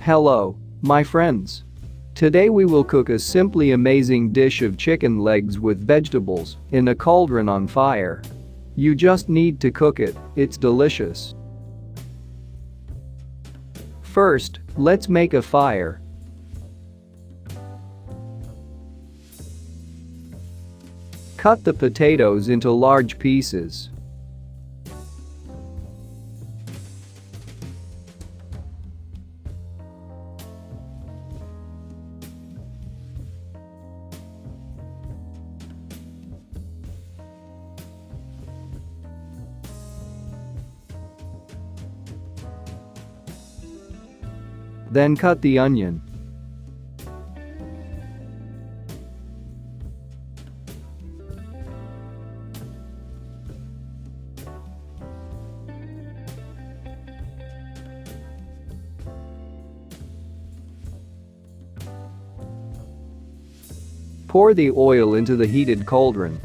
Hello, my friends. Today we will cook a simply amazing dish of chicken legs with vegetables in a cauldron on fire. You just need to cook it, it's delicious. First, let's make a fire. Cut the potatoes into large pieces. Then cut the onion. Pour the oil into the heated cauldron.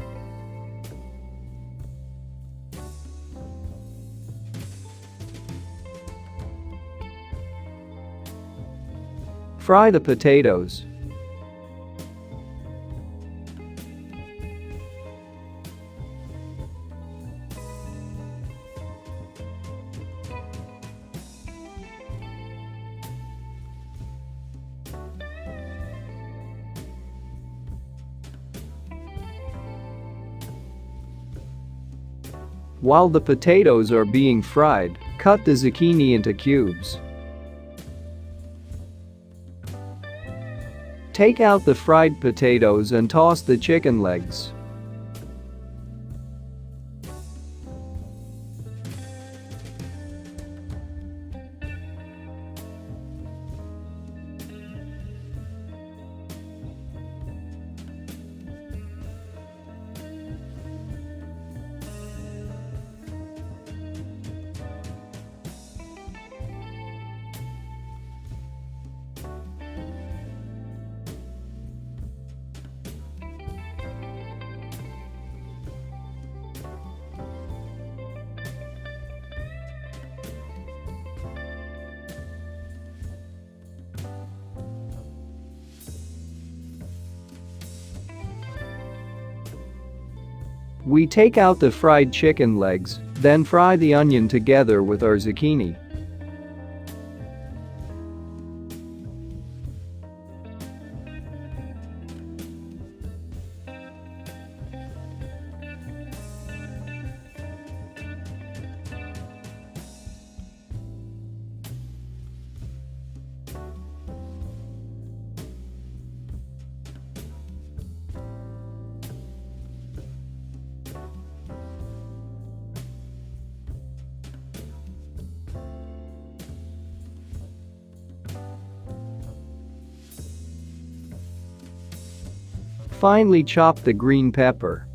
Fry the potatoes. While the potatoes are being fried, cut the zucchini into cubes. Take out the fried potatoes and toss the chicken legs. We take out the fried chicken legs, then fry the onion together with our zucchini. Finely chop the green pepper.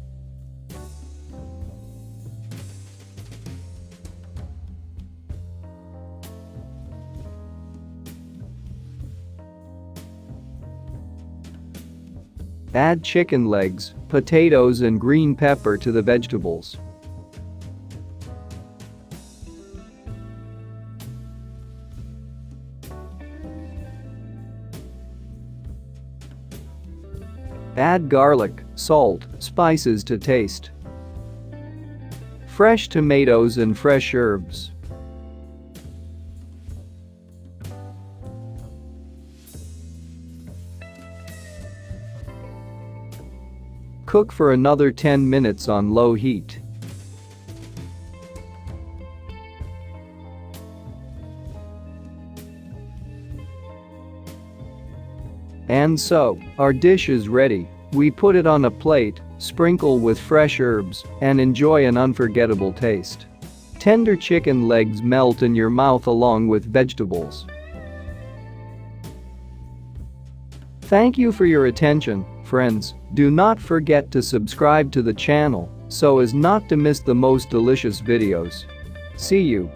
Add chicken legs, potatoes and green pepper to the vegetables. Add garlic, salt, spices to taste. Fresh tomatoes and fresh herbs. Cook for another 10 minutes on low heat. And so, our dish is ready. We put it on a plate, sprinkle with fresh herbs, and enjoy an unforgettable taste. Tender chicken legs melt in your mouth along with vegetables. Thank you for your attention, friends. Do not forget to subscribe to the channel so as not to miss the most delicious videos. See you.